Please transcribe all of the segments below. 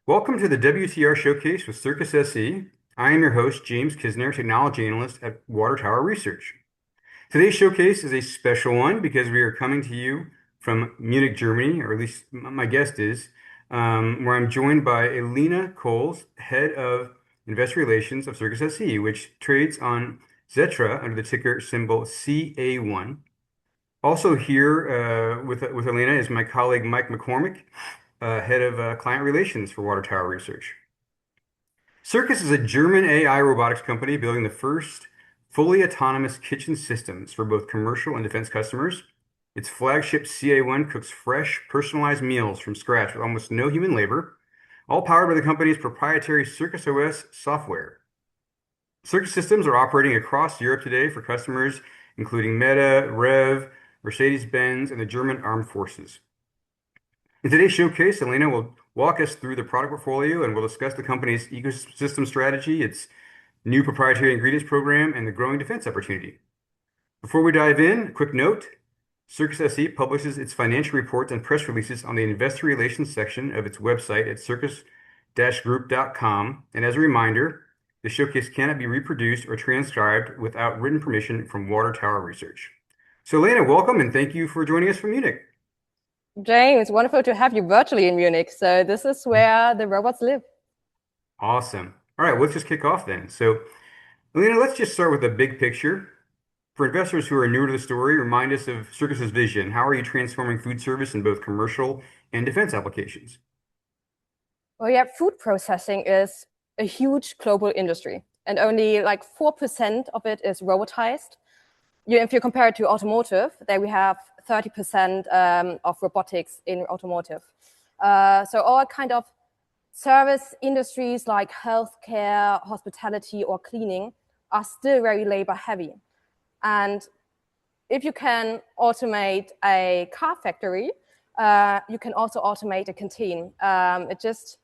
Welcome to the WTR Showcase with Circus SE. I am your host, James Kisner, Technology Analyst at Water Tower Research. Today's showcase is a special one because we are coming to you from Munich, Germany, or at least my guest is, where I'm joined by Elena Coles, Head of Investor Relations of Circus SE, which trades on XETRA under the ticker symbol CA1. Also here with Elena is my colleague Mike McCormack, Head of Client Relations for Water Tower Research. Circus is a German AI robotics company building the first fully autonomous kitchen systems for both commercial and defense customers. Its flagship CA1 cooks fresh, personalized meals from scratch with almost no human labor, all powered by the company's proprietary CircusOS software. Circus systems are operating across Europe today for customers including Meta, REWE, Mercedes-Benz, and the German Armed Forces. In today's showcase, Elena will walk us through the product portfolio and we'll discuss the company's ecosystem strategy, its new proprietary ingredients program, and the growing defense opportunity. Before we dive in, a quick note, Circus SE publishes its financial reports and press releases on the investor relations section of its website at circus-group.com. And as a reminder, the showcase cannot be reproduced or transcribed without written permission from Water Tower Research. So Elena, welcome and thank you for joining us from Munich. James, wonderful to have you virtually in Munich. So this is where the robots live. Awesome. All right, let's just kick off then. So, Elena, let's just start with the big picture. For investors who are newer to the story, remind us of Circus's vision. How are you transforming food service in both commercial and defense applications? Well, yeah, food processing is a huge global industry, and only like 4% of it is robotized. If you compare it to automotive, there we have 30% of robotics in automotive. So all kind of service industries like healthcare, hospitality, or cleaning are still very labor heavy. And if you can automate a car factory, you can also automate a canteen. It just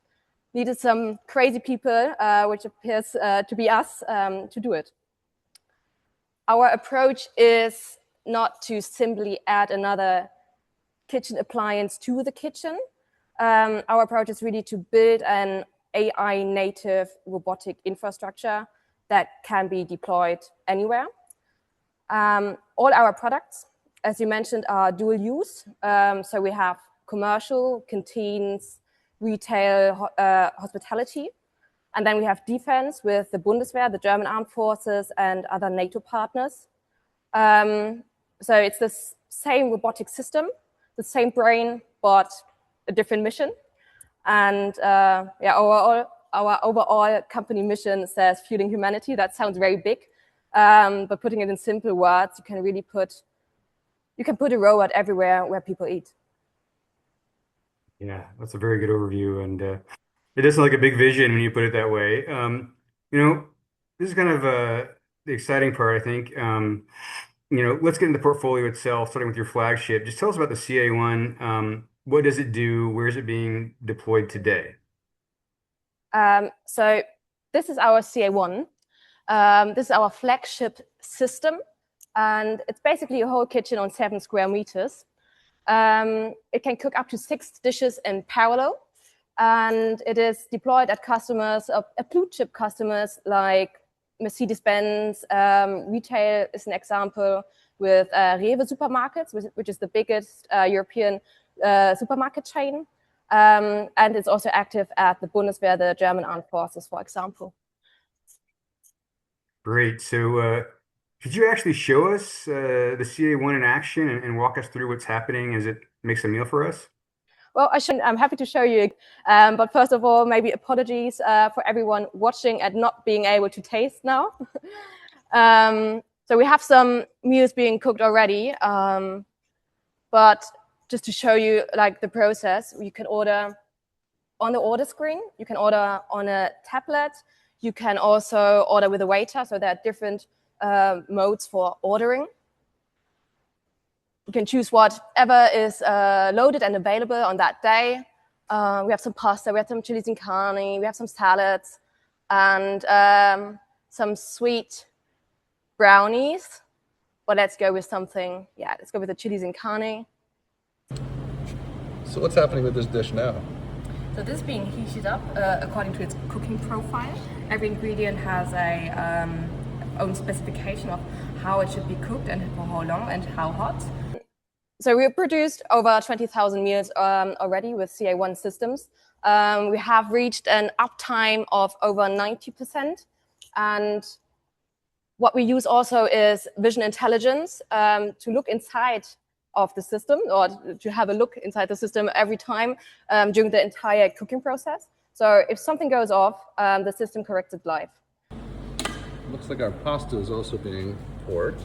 needed some crazy people, which appears to be us, to do it. Our approach is not to simply add another kitchen appliance to the kitchen. Our approach is really to build an AI native robotic infrastructure that can be deployed anywhere. All our products, as you mentioned, are dual use. So we have commercial, canteens, retail, hospitality. And then we have defense with the Bundeswehr, the German Armed Forces, and other NATO partners. So it's the same robotic system, the same brain, but a different mission. And our overall company mission says fueling humanity. That sounds very big, but putting it in simple words, you can really put a robot everywhere where people eat. Yeah, that's a very good overview, and it does sound like a big vision when you put it that way. This is kind of the exciting part, I think. Let's get into the portfolio itself, starting with your flagship. Just tell us about the CA1. What does it do? Where is it being deployed today? So this is our CA1. This is our flagship system, and it's basically a whole kitchen on 7 square meters. It can cook up to 6 dishes in parallel, and it is deployed at customers, at blue chip customers like Mercedes-Benz. Retail is an example with REWE supermarkets, which is the biggest European supermarket chain. And it's also active at the Bundeswehr, the German Armed Forces, for example. Great. So could you actually show us the CA1 in action and walk us through what's happening as it makes a meal for us? Well, I'm happy to show you. But first of all, maybe apologies for everyone watching and not being able to taste now. So we have some meals being cooked already. But just to show you like the process, you can order on the order screen. You can order on a tablet. You can also order with a waiter. So there are different modes for ordering. You can choose whatever is loaded and available on that day. We have some pasta, we have some chilies in carne, we have some salads, and some sweet brownies. But let's go with something, let's go with the chilies in carne. So what's happening with this dish now? So this is being heated up according to its cooking profile. Every ingredient has a own specification of how it should be cooked and for how long and how hot. So we produced over 20,000 meals already with CA1 systems. We have reached an uptime of over 90%. And what we use also is vision intelligence to look inside of the system, or to have a look inside the system every time during the entire cooking process. So if something goes off, the system corrects it live. Looks like our pasta is also being poured.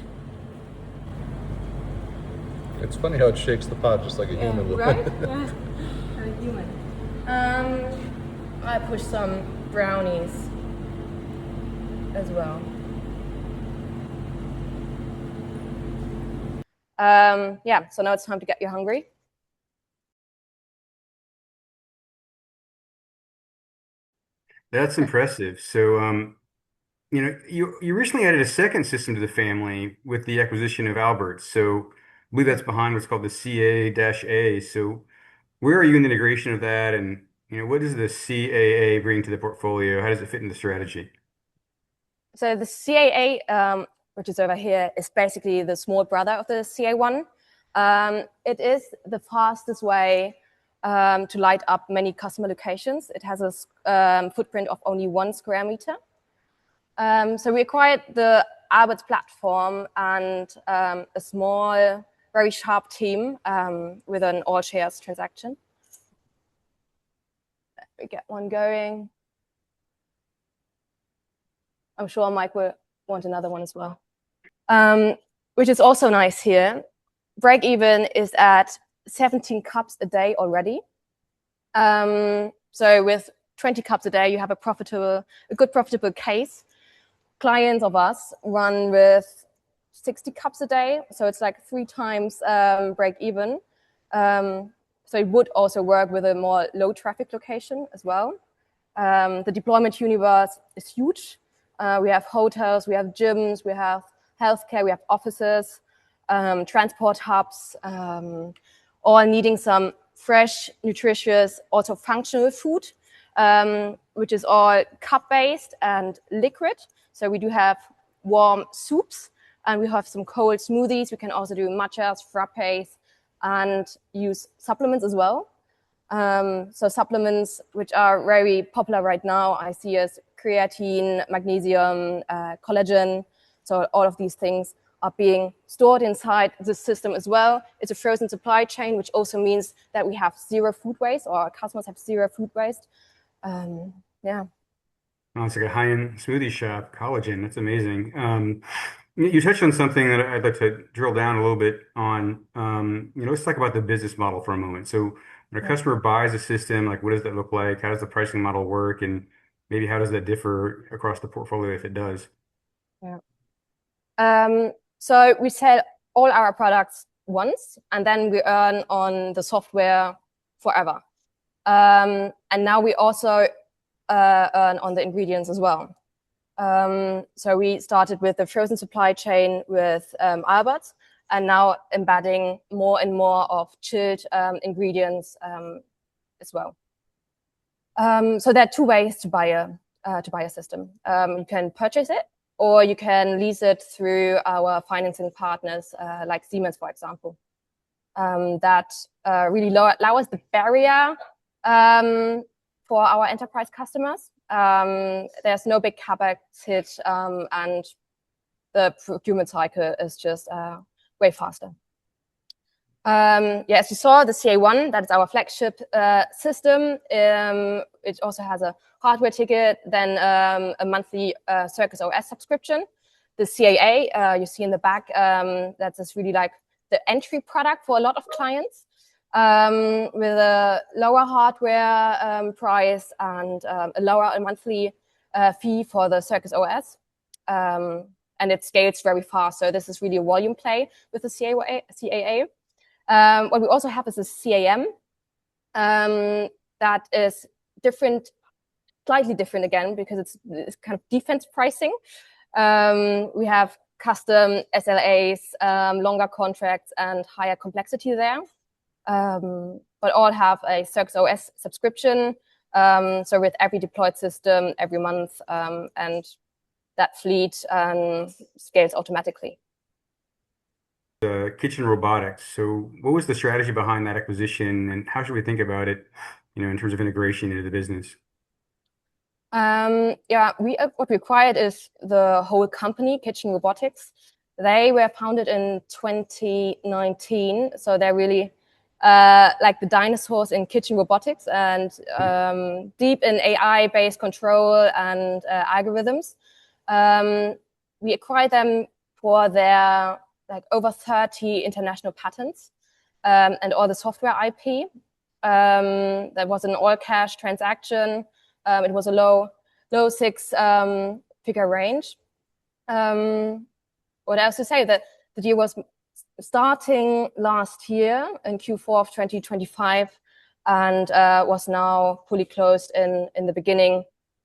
It's funny how it shakes the pot just like a human would. Right? Yeah, very human. I push some brownies as well. Yeah, so now it's time to get you hungry. That's impressive. So, you know, you recently added a second system to the family with the acquisition of Alberts. So I believe that's behind what's called the CA-A. So where are you in the integration of that? And, you know, what does the CAA bring to the portfolio? How does it fit in the strategy? So the CAA, which is over here, is basically the small brother of the CA1. It is the fastest way to light up many customer locations. It has a footprint of only 1 square meter. So we acquired the Alberts platform and a small, very sharp team with an all shares transaction. Let me get one going. I'm sure Mike will want another one as well. Which is also nice here. Break even is at 17 cups a day already. So with 20 cups a day, you have a good profitable case. Clients of us run with 60 cups a day, so it's like 3 times break even. So it would also work with a more low traffic location as well. The deployment universe is huge. We have hotels, we have gyms, we have healthcare, we have offices, transport hubs, all needing some fresh, nutritious, also functional food, which is all cup-based and liquid. So we do have warm soups, and we have some cold smoothies. We can also do matchas, frappes, and use supplements as well. So supplements which are very popular right now, I see as creatine, magnesium, collagen. So all of these things are being stored inside the system as well. It's a frozen supply chain, which also means that we have 0 food waste, or our customers have 0 food waste. Yeah. Oh, it's like a high-end smoothie shop, collagen. That's amazing. You touched on something that I'd like to drill down a little bit on. You know, let's talk about the business model for a moment. So when a customer buys a system, like what does that look like? How does the pricing model work? And maybe how does that differ across the portfolio if it does? Yeah. So we sell all our products once, and then we earn on the software forever. And now we also earn on the ingredients as well. So we started with the frozen supply chain with Alberts, and now embedding more and more of chilled ingredients as well. So there are 2 ways to buy a system. You can purchase it, or you can lease it through our financing partners, like Siemens, for example. That really lowers the barrier for our enterprise customers. There's no big capex hit, and the procurement cycle is just way faster. Yeah, as you saw, the CA1, that is our flagship system. It also has a hardware ticket, then a monthly CircusOS subscription. The CAA, you see in the back, that's just really like the entry product for a lot of clients, with a lower hardware price and a lower monthly fee for the CircusOS. And it scales very fast. So this is really a volume play with the CAA. What we also have is a CAM that is different, slightly different again, because it's kind of defense pricing. We have custom SLAs, longer contracts, and higher complexity there. but all have a CircusOS subscription. So with every deployed system every month, and that fleet scales automatically. Kitchen Robotics. So what was the strategy behind that acquisition, and how should we think about it, in terms of integration into the business? Yeah, what we acquired is the whole company, Kitchen Robotics. They were founded in 2019, so they're really like the dinosaurs in kitchen robotics and deep in AI-based control and algorithms. We acquired them for their over 30 international patents and all the software IP. That was an all-cash transaction. It was a low six-figure range. What else to say? The deal was starting last year in Q4 of 2025 and was now fully closed in the beginning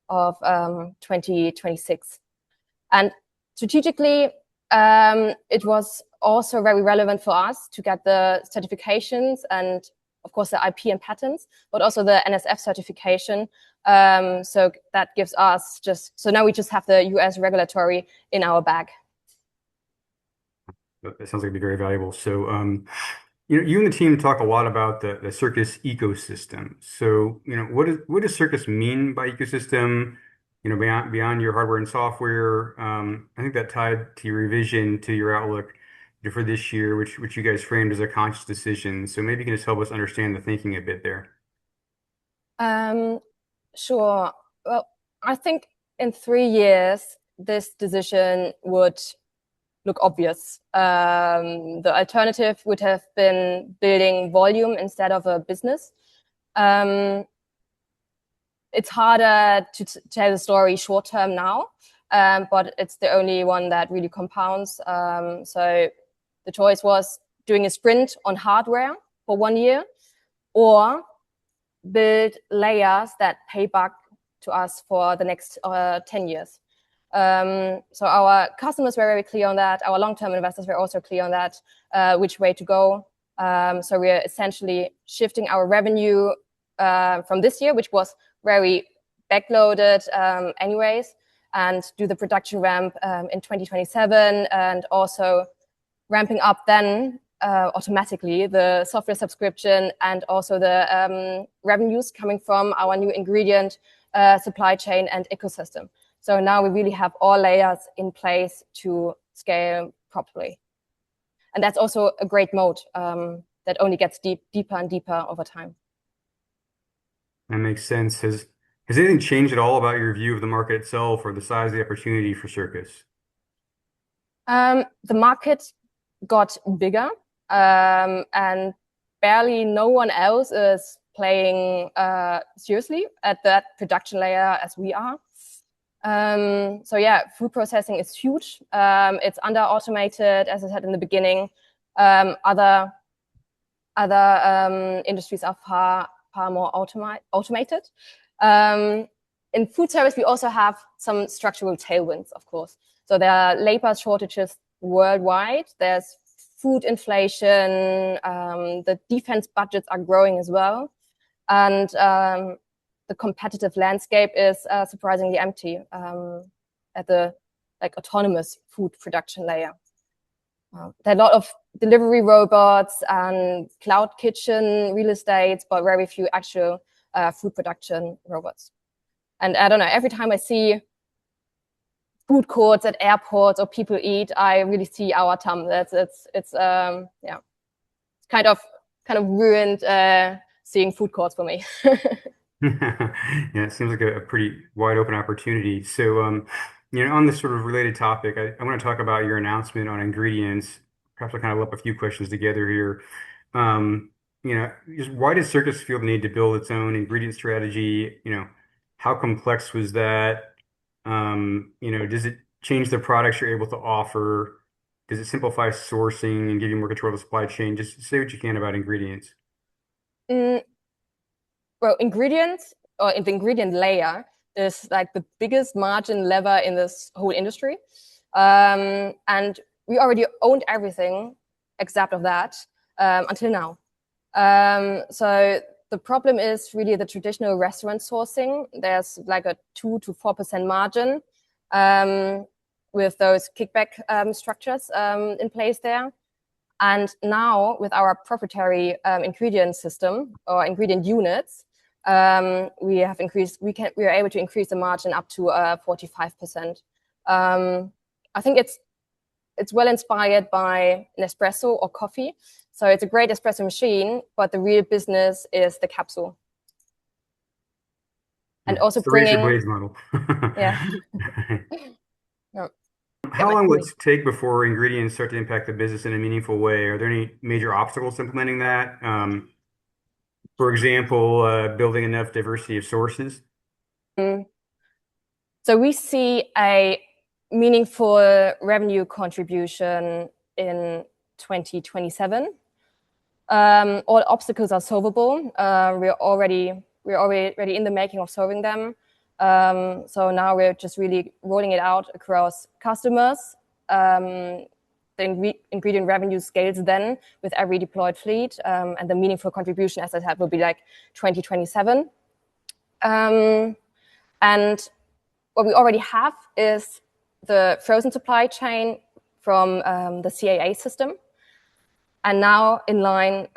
of 2026. And strategically, it was also very relevant for us to get the certifications and, of course, the IP and patents, but also the NSF certification. So that gives us so now we just have the US regulatory in our bag. That sounds like it'd be very valuable. So, you and the team talk a lot about the Circus ecosystem. So, what does Circus mean by ecosystem? Beyond your hardware and software. I think that tied to your revision to your outlook for this year, which you guys framed as a conscious decision. So maybe you can just help us understand the thinking a bit there. Sure. Well, I think in 3 years, this decision would look obvious. The alternative would have been building volume instead of a business. It's harder to tell the story short term now, but it's the only one that really compounds. So the choice was doing a sprint on hardware for 1 year or build layers that pay back to us for the next 10 years. So our customers were very clear on that. Our long-term investors were also clear on that, which way to go. So we're essentially shifting our revenue from this year, which was very backloaded anyways, and do the production ramp in 2027, and also ramping up then automatically the software subscription and also the revenues coming from our new ingredient supply chain and ecosystem. So now we really have all layers in place to scale properly. And that's also a great moat that only gets deeper and deeper over time. That makes sense. Has anything changed at all about your view of the market itself or the size of the opportunity for Circus? The market got bigger, and barely no one else is playing seriously at that production layer as we are. So yeah, food processing is huge. It's under automated, as I said in the beginning. Other industries are far more automated. In food service, we also have some structural tailwinds, of course. So there are labor shortages worldwide. There's food inflation. The defense budgets are growing as well. And the competitive landscape is surprisingly empty at the autonomous food production layer. There are a lot of delivery robots and cloud kitchen real estate, but very few actual food production robots. And I don't know, every time I see food courts at airports or people eat, I really see our TAM. It's kind of ruined seeing food courts for me. Yeah, it seems like a pretty wide open opportunity. So, on this sort of related topic, I want to talk about your announcement on ingredients. Perhaps I'll kind of lump a few questions together here. Just why does Circus feel the need to build its own ingredient strategy? How complex was that? Does it change the products you're able to offer? Does it simplify sourcing and give you more control of the supply chain? Just say what you can about ingredients. Well, ingredients, or in the ingredient layer, is like the biggest margin lever in this whole industry. And we already owned everything except of that until now. So the problem is really the traditional restaurant sourcing. There's like a 2 to 4% margin with those kickback structures in place there. And now with our proprietary ingredient system or ingredient units, we are able to increase the margin up to 45%. I think it's well inspired by Nespresso or coffee. So it's a great espresso machine, but the real business is the capsule. And also It's the razor bringing, blades model. yeah. No. How long will it take before ingredients start to impact the business in a meaningful way? Are there any major obstacles to implementing that? For example, building enough diversity of sources? So we see a meaningful revenue contribution in 2027. All obstacles are solvable. We're already in the making of solving them. So now we're just really rolling it out across customers. The ingredient revenue scales then with every deployed fleet, and the meaningful contribution, as I said, will be like 2027. And what we already have is the frozen supply chain from the CA1 system. And now in line,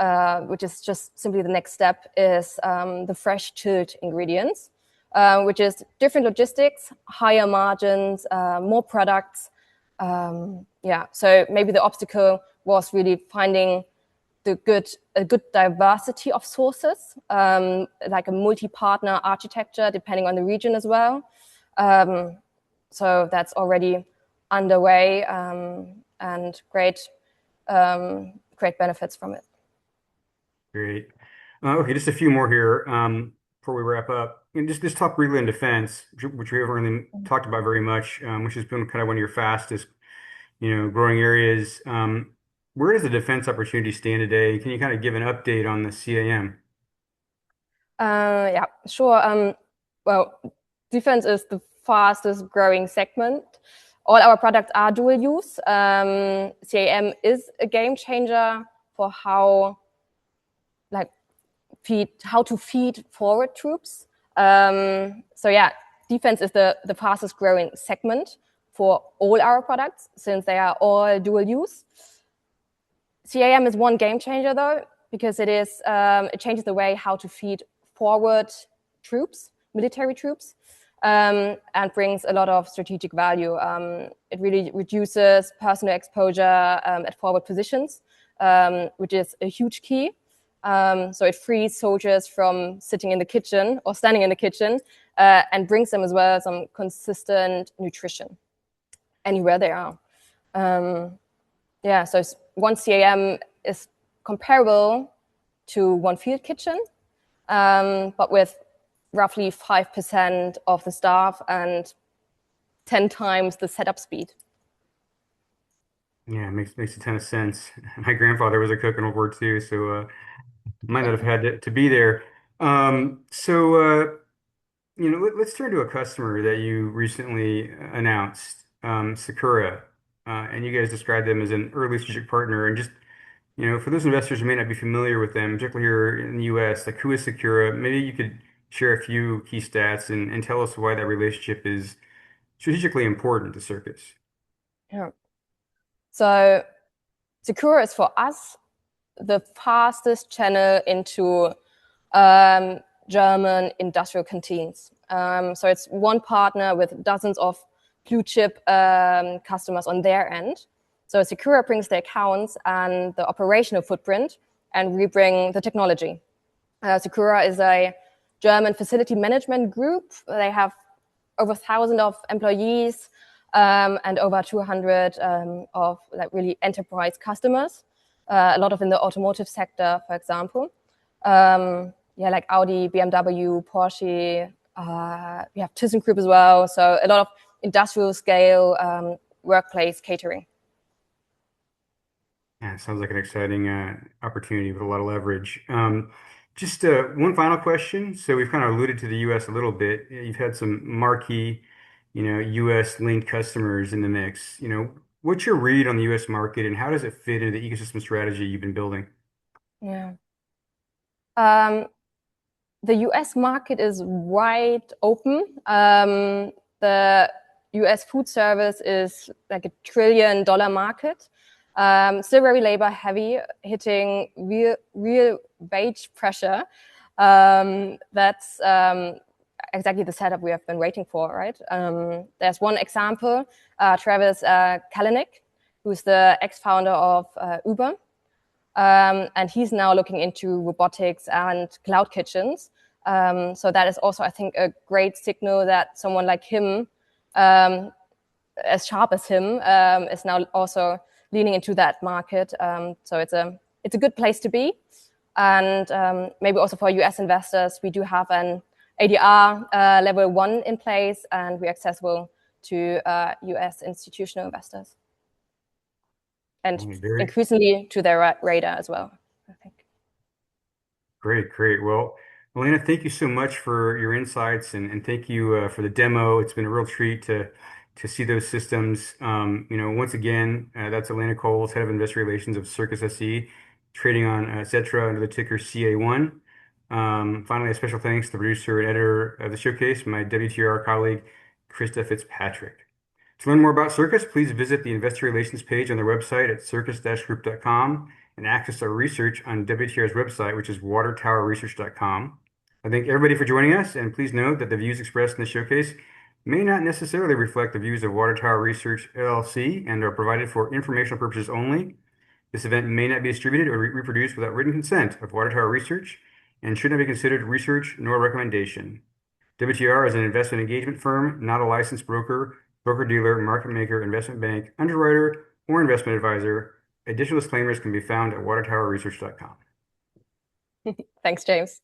which is just simply the next step, is the fresh chilled ingredients, which is different logistics, higher margins, more products. So maybe the obstacle was really finding a good diversity of sources, like a multi-partner architecture, depending on the region as well. So that's already underway, and great benefits from it. Great. Okay, just a few more here before we wrap up. And just talk briefly on defense, which we haven't really talked about very much, which has been kind of one of your fastest, growing areas. Where does the defense opportunity stand today? Can you kind of give an update on the CAM? Yeah, sure. Well, defense is the fastest growing segment. All our products are dual use. CAM is a game changer for how to feed forward troops. So yeah, defense is the fastest growing segment for all our products since they are all dual use. CAM is one game changer though, because it changes the way how to feed forward troops, military troops, and brings a lot of strategic value. It really reduces personal exposure at forward positions, which is a huge key. So it frees soldiers from sitting in the kitchen or standing in the kitchen, and brings them as well some consistent nutrition anywhere they are. So one CAM is comparable to one field kitchen, but with roughly 5% of the staff and 10 times the setup speed. Yeah, it makes a ton of sense. My grandfather was a cook in World War II, so might not have had to be there. Let's turn to a customer that you recently announced, Secura, and you guys described them as an early strategic partner. And just, for those investors who may not be familiar with them, particularly here in the US, like who is Secura? Maybe you could share a few key stats and tell us why that relationship is strategically important to Circus. Yeah. So Secura is for us the fastest channel into German industrial canteens. So it's one partner with dozens of blue chip customers on their end. So Secura brings the accounts and the operational footprint, and we bring the technology. Secura is a German facility management group. They have over 1,000 of employees, and over 200 of really enterprise customers. A lot of in the automotive sector, for example. Like Audi, BMW, Porsche. We have ThyssenKrupp as well. So a lot of industrial scale workplace catering. Yeah, it sounds like an exciting opportunity with a lot of leverage. Just one final question. So we've kind of alluded to the U.S. a little bit. You've had some marquee, U.S. linked customers in the mix. What's your read on the U.S. market, and how does it fit into the ecosystem strategy you've been building? Yeah. The US market is wide open. The US food service is like $1 trillion market. Still very labor heavy, hitting real wage pressure. That's exactly the setup we have been waiting for, right? There's one example, Travis Kalanick, who's the ex-founder of Uber. And he's now looking into robotics and cloud kitchens. So that is also, I think, a great signal that someone like him, as sharp as him, is now also leaning into that market. So it's a good place to be. And maybe also for US investors, we do have an ADR level 1 in place, and we're accessible to US institutional investors. And increasingly to their radar as well, I think. Great, great. Well, Elena, thank you so much for your insights, and thank you for the demo. It's been a real treat to see those systems. Once again, that's Elena Coles, Head of Investor Relations of Circus SE, trading on XETRA under the ticker CA1. Finally, a special thanks to the producer and editor of the showcase, my WTR colleague, Krista Fitzpatrick. To learn more about Circus, please visit the Investor Relations page on their website at circus-group.com and access our research on WTR's website, which is watertowerresearch.com. I thank everybody for joining us, and please note that the views expressed in the showcase may not necessarily reflect the views of Water Tower Research LLC and are provided for informational purposes only. This event may not be distributed or reproduced without written consent of Water Tower Research and should not be considered research nor recommendation. WTR is an investment engagement firm, not a licensed broker, broker-dealer, market maker, investment bank, underwriter, or investment advisor. Additional disclaimers can be found at watertowerresearch.com. Thanks, James.